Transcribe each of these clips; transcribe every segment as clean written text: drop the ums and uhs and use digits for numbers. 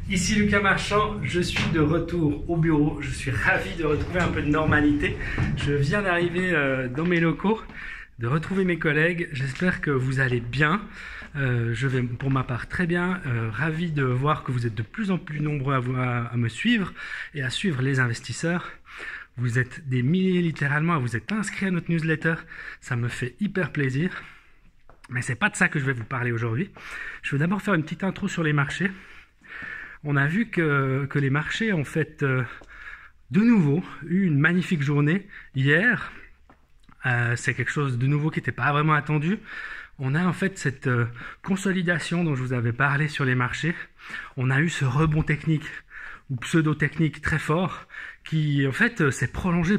Ici Lucas Marchand, je suis de retour au bureau, je suis ravi de retrouver un peu de normalité. Je viens d'arriver dans mes locaux, de retrouver mes collègues, j'espère que vous allez bien. Je vais pour ma part très bien, ravi de voir que vous êtes de plus en plus nombreux à me suivre et à suivre les investisseurs. Vous êtes des milliers littéralement, vous êtes inscrits à notre newsletter, ça me fait hyper plaisir. Mais c'est pas de ça que je vais vous parler aujourd'hui. Je vais d'abord faire une petite intro sur les marchés. On a vu que les marchés ont fait de nouveau eu une magnifique journée hier. C'est quelque chose de nouveau qui n'était pas vraiment attendu. On a en fait cette consolidation dont je vous avais parlé sur les marchés. On a eu ce rebond technique ou pseudo-technique très fort qui en fait s'est prolongé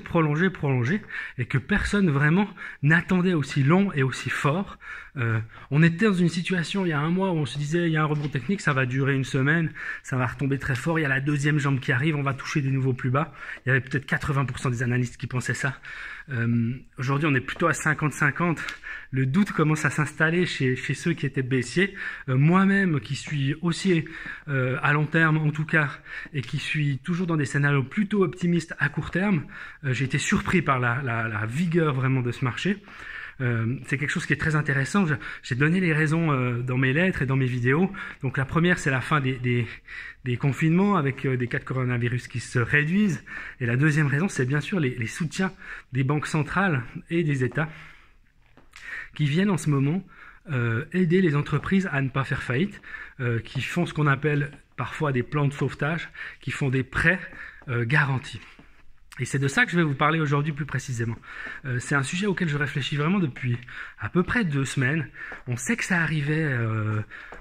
et que personne vraiment n'attendait aussi long et aussi fort. On était dans une situation il y a un mois où on se disait il y a un rebond technique, ça va durer une semaine, ça va retomber très fort, il y a la deuxième jambe qui arrive, on va toucher des nouveaux plus bas. Il y avait peut-être 80% des analystes qui pensaient ça. Aujourd'hui on est plutôt à 50-50. Le doute commence à s'installer chez ceux qui étaient baissiers. Moi-même qui suis aussi à long terme en tout cas et qui suis toujours dans des scénarios plutôt optimistes à court terme, j'ai été surpris par la vigueur vraiment de ce marché. C'est quelque chose qui est très intéressant. J'ai donné les raisons dans mes lettres et dans mes vidéos. Donc la première, c'est la fin des confinements avec des cas de coronavirus qui se réduisent. Et la deuxième raison, c'est bien sûr les soutiens des banques centrales et des États qui viennent en ce moment aider les entreprises à ne pas faire faillite, qui font ce qu'on appelle parfois des plans de sauvetage, qui font des prêts garantis. Et c'est de ça que je vais vous parler aujourd'hui plus précisément. C'est un sujet auquel je réfléchis vraiment depuis à peu près 2 semaines. On sait que ça arrivait,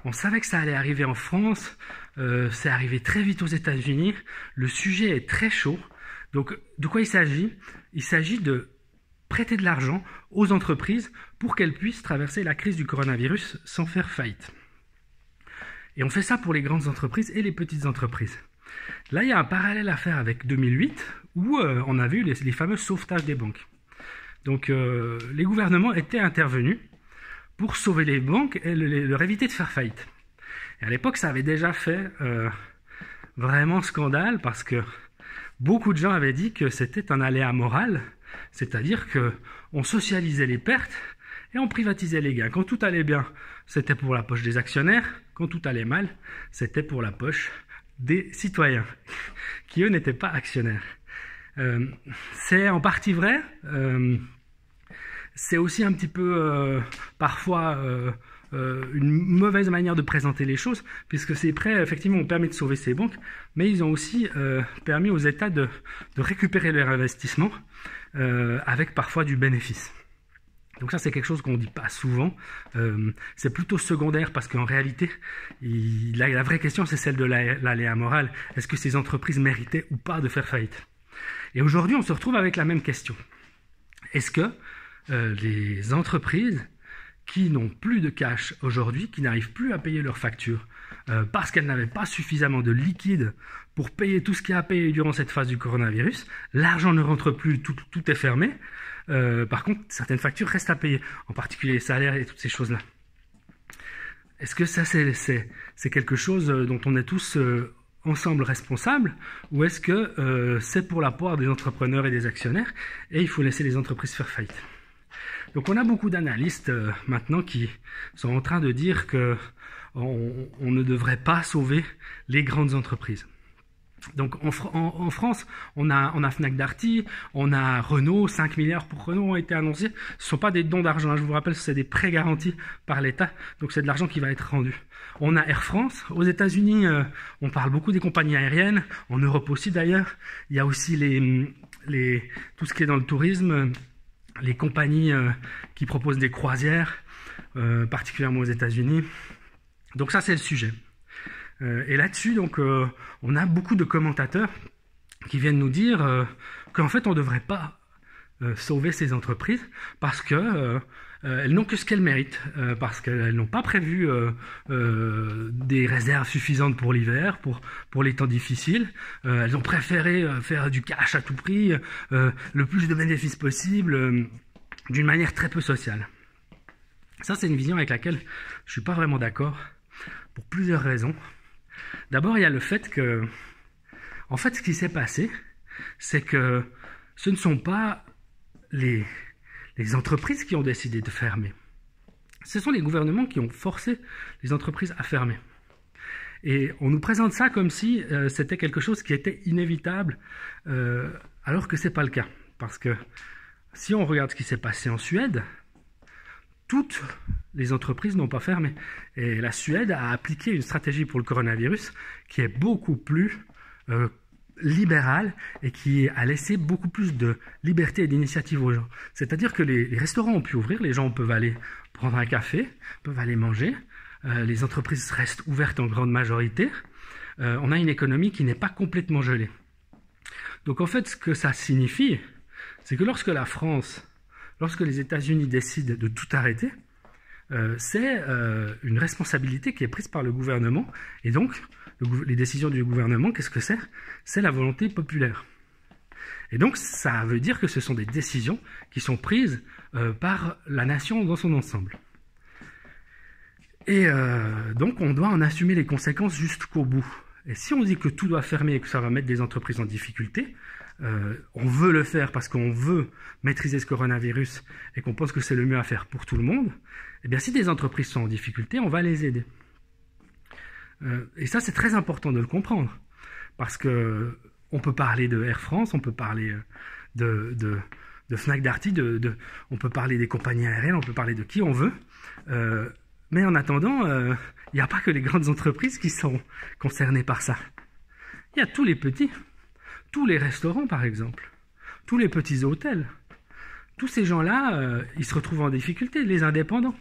on savait que ça allait arriver en France, c'est arrivé très vite aux États-Unis. Le sujet est très chaud. Donc, de quoi il s'agit? Il s'agit de prêter de l'argent aux entreprises pour qu'elles puissent traverser la crise du coronavirus sans faire faillite. Et on fait ça pour les grandes entreprises et les petites entreprises. Là, il y a un parallèle à faire avec 2008 où on a vu les fameux sauvetages des banques. Donc, les gouvernements étaient intervenus pour sauver les banques et leur éviter de faire faillite. Et à l'époque, ça avait déjà fait vraiment scandale parce que beaucoup de gens avaient dit que c'était un aléa moral, c'est-à-dire qu'on socialisait les pertes et on privatisait les gains. Quand tout allait bien, c'était pour la poche des actionnaires. Quand tout allait mal, c'était pour la poche des citoyens, qui eux n'étaient pas actionnaires. C'est en partie vrai, c'est aussi un petit peu parfois une mauvaise manière de présenter les choses, puisque ces prêts effectivement ont permis de sauver ces banques, mais ils ont aussi permis aux États de récupérer leur investissement avec parfois du bénéfice. Donc ça, c'est quelque chose qu'on ne dit pas souvent. C'est plutôt secondaire parce qu'en réalité, la vraie question, c'est celle de l'aléa moral. Est-ce que ces entreprises méritaient ou pas de faire faillite? Et aujourd'hui, on se retrouve avec la même question. Est-ce que les entreprises qui n'ont plus de cash aujourd'hui, qui n'arrivent plus à payer leurs factures parce qu'elles n'avaient pas suffisamment de liquide pour payer tout ce qu'il y a à payer durant cette phase du coronavirus, l'argent ne rentre plus, tout est fermé. Par contre, certaines factures restent à payer, en particulier les salaires et toutes ces choses-là. Est-ce que ça, c'est quelque chose dont on est tous ensemble responsables, ou est-ce que c'est pour la poire des entrepreneurs et des actionnaires, et il faut laisser les entreprises faire faillite? Donc on a beaucoup d'analystes maintenant qui sont en train de dire que on ne devrait pas sauver les grandes entreprises. Donc en France, on a Fnac Darty, on a Renault, 5 milliards pour Renault ont été annoncés. Ce ne sont pas des dons d'argent, hein, je vous rappelle, c'est des prêts garantis par l'État, donc c'est de l'argent qui va être rendu. On a Air France, aux États-Unis, on parle beaucoup des compagnies aériennes, en Europe aussi d'ailleurs. Il y a aussi tout ce qui est dans le tourisme, les compagnies qui proposent des croisières, particulièrement aux États-Unis. Donc ça, c'est le sujet. Et là-dessus, donc, on a beaucoup de commentateurs qui viennent nous dire qu'en fait, on ne devrait pas sauver ces entreprises parce que elles n'ont que ce qu'elles méritent, parce qu'elles n'ont pas prévu des réserves suffisantes pour l'hiver, pour les temps difficiles. Elles ont préféré faire du cash à tout prix, le plus de bénéfices possible, d'une manière très peu sociale. Ça, c'est une vision avec laquelle je ne suis pas vraiment d'accord, pour plusieurs raisons. D'abord, il y a le fait que, en fait, ce qui s'est passé, c'est que ce ne sont pas les entreprises qui ont décidé de fermer. Ce sont les gouvernements qui ont forcé les entreprises à fermer. Et on nous présente ça comme si c'était quelque chose qui était inévitable, alors que ce n'est pas le cas. Parce que si on regarde ce qui s'est passé en Suède, toutes les entreprises n'ont pas fermé. Et la Suède a appliqué une stratégie pour le coronavirus qui est beaucoup plus libérale et qui a laissé beaucoup plus de liberté et d'initiative aux gens. C'est-à-dire que les restaurants ont pu ouvrir, les gens peuvent aller prendre un café, peuvent aller manger, les entreprises restent ouvertes en grande majorité, on a une économie qui n'est pas complètement gelée. Donc en fait, ce que ça signifie, c'est que lorsque la France, lorsque les États-Unis décident de tout arrêter, c'est une responsabilité qui est prise par le gouvernement. Et donc, les décisions du gouvernement, qu'est-ce que c'est? C'est la volonté populaire. Et donc, ça veut dire que ce sont des décisions qui sont prises par la nation dans son ensemble. Et donc, on doit en assumer les conséquences jusqu'au bout. Et si on dit que tout doit fermer et que ça va mettre des entreprises en difficulté, on veut le faire parce qu'on veut maîtriser ce coronavirus et qu'on pense que c'est le mieux à faire pour tout le monde, eh bien si des entreprises sont en difficulté, on va les aider. Et ça, c'est très important de le comprendre. Parce que on peut parler de Air France, on peut parler de Fnac Darty, on peut parler des compagnies aériennes, on peut parler de qui on veut. Mais en attendant, il n'y a pas que les grandes entreprises qui sont concernées par ça. Il y a tous les petits, tous les restaurants par exemple, tous les petits hôtels. Tous ces gens-là, ils se retrouvent en difficulté, les indépendants.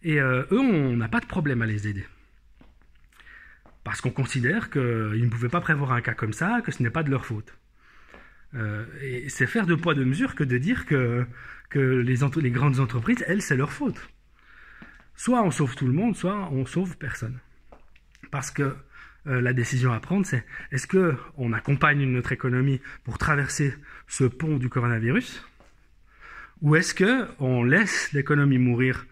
Et eux, on n'a pas de problème à les aider. Parce qu'on considère qu'ils ne pouvaient pas prévoir un cas comme ça, que ce n'est pas de leur faute. Et c'est faire de poids de mesure que de dire que les grandes entreprises, elles, c'est leur faute. Soit on sauve tout le monde, soit on sauve personne. Parce que la décision à prendre, c'est est-ce qu'on accompagne notre économie pour traverser ce pont du coronavirus, ou est-ce qu'on laisse l'économie mourir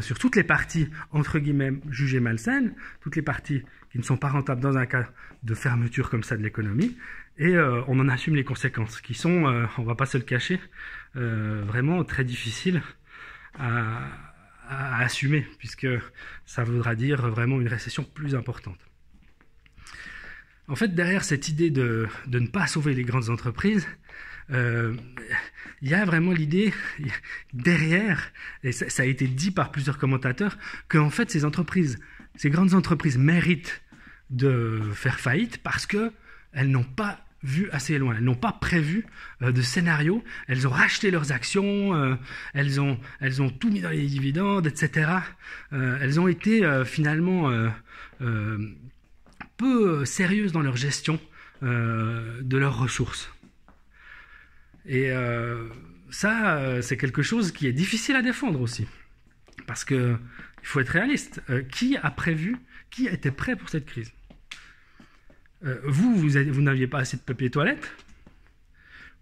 sur toutes les parties, entre guillemets, jugées malsaines, toutes les parties qui ne sont pas rentables dans un cas de fermeture comme ça de l'économie, et on en assume les conséquences, qui sont, on ne va pas se le cacher, vraiment très difficiles à assumer, puisque ça voudra dire vraiment une récession plus importante. En fait, derrière cette idée de ne pas sauver les grandes entreprises, il y a vraiment l'idée derrière, et ça a été dit par plusieurs commentateurs, qu'en fait ces grandes entreprises méritent de faire faillite parce qu'elles n'ont pas vu assez loin, elles n'ont pas prévu de scénario, elles ont racheté leurs actions, elles ont tout mis dans les dividendes, etc. Elles ont été finalement peu sérieuses dans leur gestion de leurs ressources. Et ça, c'est quelque chose qui est difficile à défendre aussi. Parce qu'il faut être réaliste. Qui a prévu, qui était prêt pour cette crise? Vous n'aviez pas assez de papier toilette,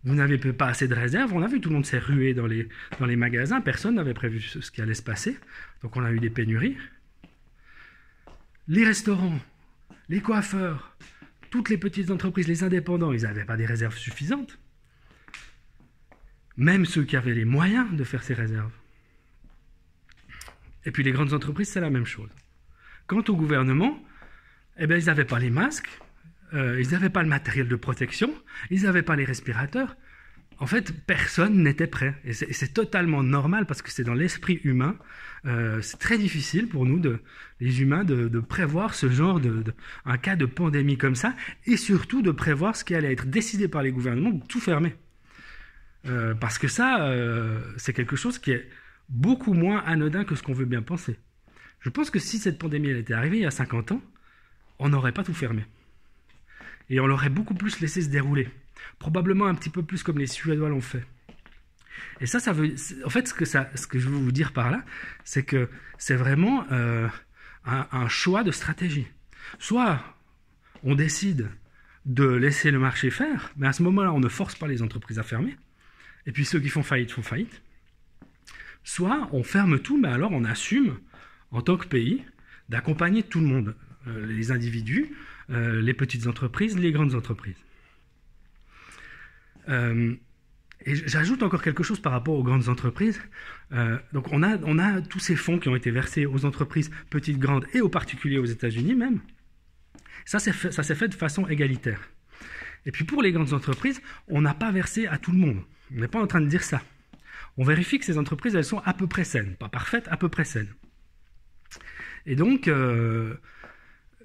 vous n'avez pas assez de réserves. On a vu, tout le monde s'est rué dans les magasins, personne n'avait prévu ce qui allait se passer. Donc on a eu des pénuries. Les restaurants, les coiffeurs, toutes les petites entreprises, les indépendants, ils n'avaient pas des réserves suffisantes. Même ceux qui avaient les moyens de faire ces réserves. Et puis les grandes entreprises, c'est la même chose. Quant au gouvernement, eh bien, ils n'avaient pas les masques, ils n'avaient pas le matériel de protection, ils n'avaient pas les respirateurs. En fait, personne n'était prêt. Et c'est totalement normal parce que c'est dans l'esprit humain. C'est très difficile pour nous, les humains, de prévoir ce genre un cas de pandémie comme ça, et surtout de prévoir ce qui allait être décidé par les gouvernements de tout fermer. Parce que ça, c'est quelque chose qui est beaucoup moins anodin que ce qu'on veut bien penser. Je pense que si cette pandémie elle était arrivée il y a 50 ans, on n'aurait pas tout fermé. Et on l'aurait beaucoup plus laissé se dérouler. Probablement un petit peu plus comme les Suédois l'ont fait. Et ça veut... En fait, ce que je veux vous dire par là, c'est que c'est vraiment un choix de stratégie. Soit on décide de laisser le marché faire, mais à ce moment-là, on ne force pas les entreprises à fermer. Et puis ceux qui font faillite font faillite. Soit on ferme tout, mais alors on assume, en tant que pays, d'accompagner tout le monde. les individus, les petites entreprises, les grandes entreprises. Et j'ajoute encore quelque chose par rapport aux grandes entreprises. Donc on a tous ces fonds qui ont été versés aux entreprises petites, grandes et aux particuliers aux États-Unis même. Ça s'est fait de façon égalitaire. Et puis pour les grandes entreprises, on n'a pas versé à tout le monde. On n'est pas en train de dire ça. On vérifie que ces entreprises, elles sont à peu près saines. Pas parfaites, à peu près saines. Et donc,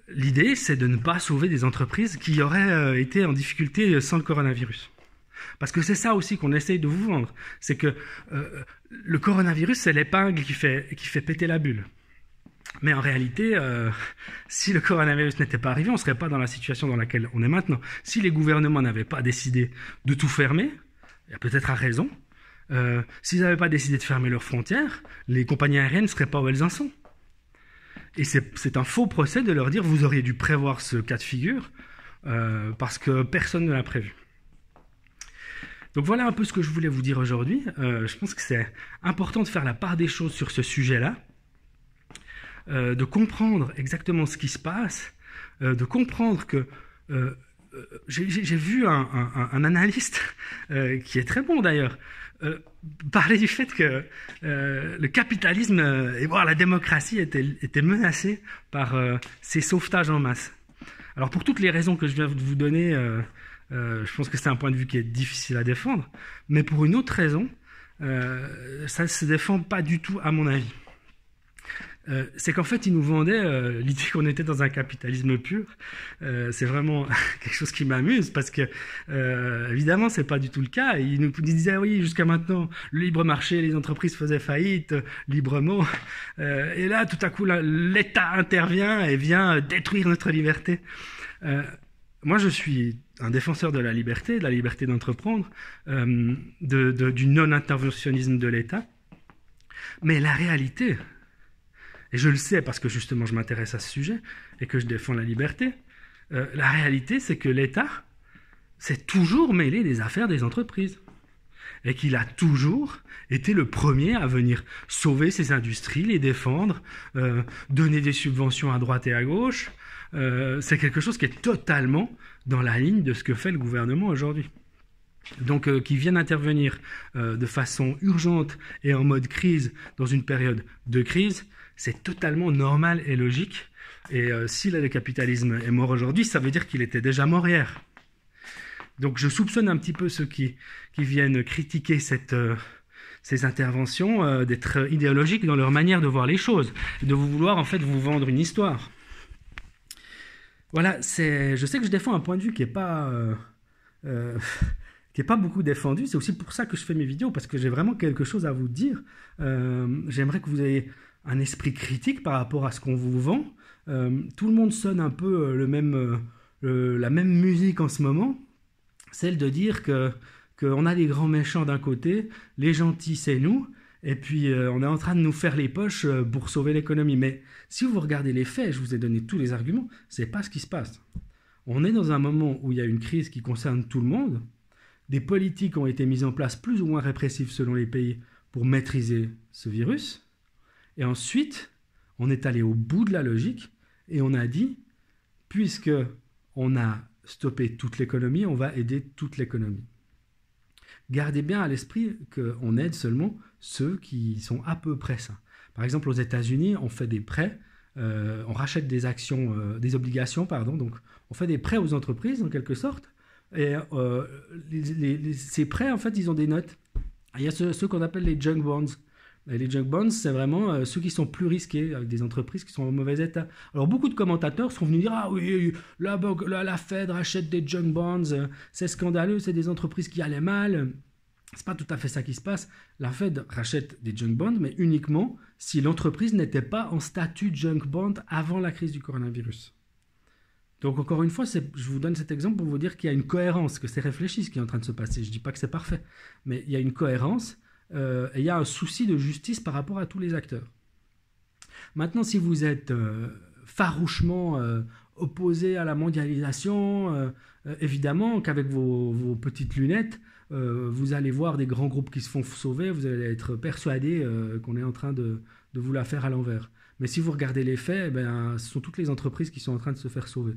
l'idée, c'est de ne pas sauver des entreprises qui auraient été en difficulté sans le coronavirus. Parce que c'est ça aussi qu'on essaye de vous vendre. C'est que le coronavirus, c'est l'épingle qui fait péter la bulle. Mais en réalité, si le coronavirus n'était pas arrivé, on ne serait pas dans la situation dans laquelle on est maintenant. Si les gouvernements n'avaient pas décidé de tout fermer, il y a peut-être à raison, s'ils n'avaient pas décidé de fermer leurs frontières, les compagnies aériennes ne seraient pas où elles en sont. Et c'est un faux procès de leur dire « vous auriez dû prévoir ce cas de figure parce que personne ne l'a prévu ». Donc voilà un peu ce que je voulais vous dire aujourd'hui. Je pense que c'est important de faire la part des choses sur ce sujet-là, de comprendre exactement ce qui se passe, de comprendre que... j'ai vu un analyste, qui est très bon d'ailleurs, parler du fait que le capitalisme et voire la démocratie étaient menacés par ces sauvetages en masse. Alors pour toutes les raisons que je viens de vous donner, je pense que c'est un point de vue qui est difficile à défendre, mais pour une autre raison, ça ne se défend pas du tout à mon avis. C'est qu'en fait, ils nous vendaient l'idée qu'on était dans un capitalisme pur. C'est vraiment quelque chose qui m'amuse parce que, évidemment, c'est pas du tout le cas. Ils nous disaient, oui, jusqu'à maintenant, le libre marché, les entreprises faisaient faillite, librement. Et là, tout à coup, l'État intervient et vient détruire notre liberté. Moi, je suis un défenseur de la liberté d'entreprendre, du non-interventionnisme de l'État. Mais la réalité... Et je le sais parce que justement je m'intéresse à ce sujet et que je défends la liberté. La réalité, c'est que l'État s'est toujours mêlé des affaires des entreprises. Et qu'il a toujours été le premier à venir sauver ces industries, les défendre, donner des subventions à droite et à gauche. C'est quelque chose qui est totalement dans la ligne de ce que fait le gouvernement aujourd'hui. Donc, qui viennent intervenir de façon urgente et en mode crise dans une période de crise, c'est totalement normal et logique. Et si le capitalisme est mort aujourd'hui, ça veut dire qu'il était déjà mort hier. Donc je soupçonne un petit peu ceux qui viennent critiquer ces interventions d'être idéologiques dans leur manière de voir les choses, et de vouloir en fait vous vendre une histoire. Voilà, je sais que je défends un point de vue qui n'est pas beaucoup défendu. C'est aussi pour ça que je fais mes vidéos, parce que j'ai vraiment quelque chose à vous dire. J'aimerais que vous ayez un esprit critique par rapport à ce qu'on vous vend. Tout le monde sonne un peu la même musique en ce moment, celle de dire qu'on a des grands méchants d'un côté, les gentils c'est nous, et puis on est en train de nous faire les poches pour sauver l'économie. Mais si vous regardez les faits, je vous ai donné tous les arguments, c'est pas ce qui se passe. On est dans un moment où il y a une crise qui concerne tout le monde, des politiques ont été mises en place plus ou moins répressives selon les pays pour maîtriser ce virus. Et ensuite, on est allé au bout de la logique et on a dit, puisque on a stoppé toute l'économie, on va aider toute l'économie. Gardez bien à l'esprit qu'on aide seulement ceux qui sont à peu près sains. Par exemple, aux États-Unis, on fait des prêts, on rachète des obligations, donc on fait des prêts aux entreprises en quelque sorte. Et ces prêts, en fait, ils ont des notes. Il y a ceux qu'on appelle les junk bonds. Et les junk bonds, c'est vraiment ceux qui sont plus risqués, avec des entreprises qui sont en mauvais état. Alors, beaucoup de commentateurs sont venus dire « Ah oui, la Fed rachète des junk bonds, c'est scandaleux, c'est des entreprises qui allaient mal. » C'est pas tout à fait ça qui se passe. La Fed rachète des junk bonds, mais uniquement si l'entreprise n'était pas en statut junk bond avant la crise du coronavirus. Donc, encore une fois, je vous donne cet exemple pour vous dire qu'il y a une cohérence, que c'est réfléchi ce qui est en train de se passer. Je ne dis pas que c'est parfait, mais il y a une cohérence. Et il y a un souci de justice par rapport à tous les acteurs. Maintenant, si vous êtes farouchement opposé à la mondialisation, évidemment qu'avec vos petites lunettes, vous allez voir des grands groupes qui se font sauver, vous allez être persuadé qu'on est en train de vous la faire à l'envers. Mais si vous regardez les faits, eh ben, ce sont toutes les entreprises qui sont en train de se faire sauver.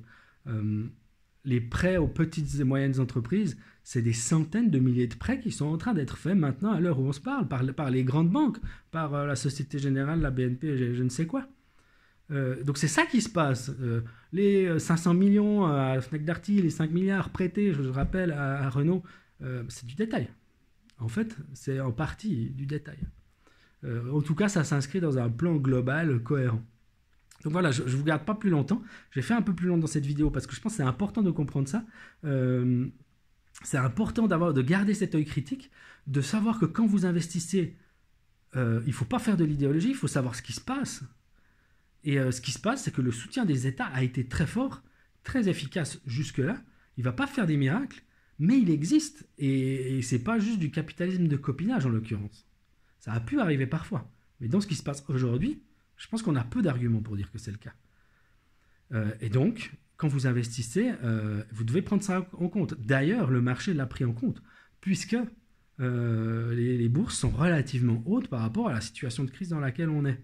Les prêts aux petites et moyennes entreprises, c'est des centaines de milliers de prêts qui sont en train d'être faits maintenant à l'heure où on se parle, par les grandes banques, par la Société Générale, la BNP, je ne sais quoi. Donc c'est ça qui se passe. Les 500 millions à Fnac Darty, les 5 milliards prêtés, je rappelle, à Renault, c'est du détail. En fait, c'est en partie du détail. En tout cas, ça s'inscrit dans un plan global cohérent. Donc voilà, je ne vous garde pas plus longtemps. J'ai fait un peu plus long dans cette vidéo parce que je pense que c'est important de comprendre ça. C'est important de garder cet œil critique, de savoir que quand vous investissez, il ne faut pas faire de l'idéologie, il faut savoir ce qui se passe. Et ce qui se passe, c'est que le soutien des États a été très fort, très efficace jusque-là. Il ne va pas faire des miracles, mais il existe. Et ce n'est pas juste du capitalisme de copinage en l'occurrence. Ça a pu arriver parfois. Mais dans ce qui se passe aujourd'hui, je pense qu'on a peu d'arguments pour dire que c'est le cas. Et donc, quand vous investissez, vous devez prendre ça en compte. D'ailleurs, le marché l'a pris en compte, puisque les bourses sont relativement hautes par rapport à la situation de crise dans laquelle on est.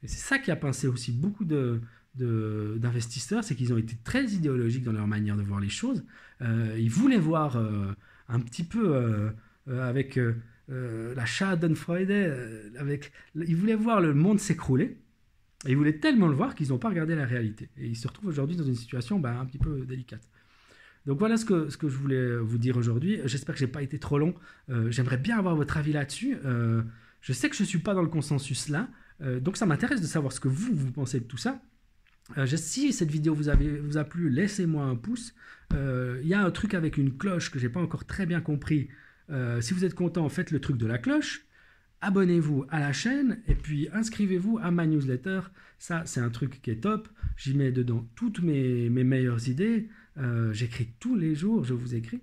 Et c'est ça qui a pincé aussi beaucoup d'investisseurs, c'est qu'ils ont été très idéologiques dans leur manière de voir les choses. Ils voulaient voir un petit peu avec la Schadenfreude, ils voulaient voir le monde s'écrouler. Et ils voulaient tellement le voir qu'ils n'ont pas regardé la réalité. Et ils se retrouvent aujourd'hui dans une situation un petit peu délicate. Donc voilà ce que je voulais vous dire aujourd'hui. J'espère que je n'ai pas été trop long. J'aimerais bien avoir votre avis là-dessus. Je sais que je ne suis pas dans le consensus là. Donc ça m'intéresse de savoir ce que vous pensez de tout ça. Si cette vidéo vous a plu, laissez-moi un pouce. Il y a un truc avec une cloche que je n'ai pas encore très bien compris. Si vous êtes content, faites le truc de la cloche. Abonnez-vous à la chaîne et puis inscrivez-vous à ma newsletter. Ça, c'est un truc qui est top. J'y mets dedans toutes mes meilleures idées. J'écris tous les jours, je vous écris.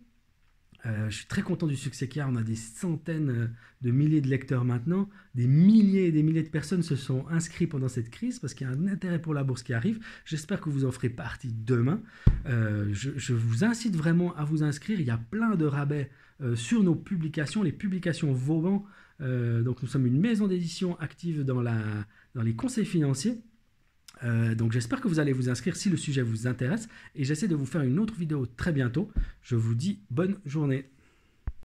Je suis très content du succès qu'il y a. On a des centaines de milliers de lecteurs maintenant. Des milliers et des milliers de personnes se sont inscrits pendant cette crise parce qu'il y a un intérêt pour la bourse qui arrive. J'espère que vous en ferez partie demain. Je vous incite vraiment à vous inscrire. Il y a plein de rabais sur nos publications, les publications Vauban. Donc nous sommes une maison d'édition active dans les conseils financiers. Donc j'espère que vous allez vous inscrire si le sujet vous intéresse et j'essaie de vous faire une autre vidéo très bientôt. Je vous dis bonne journée.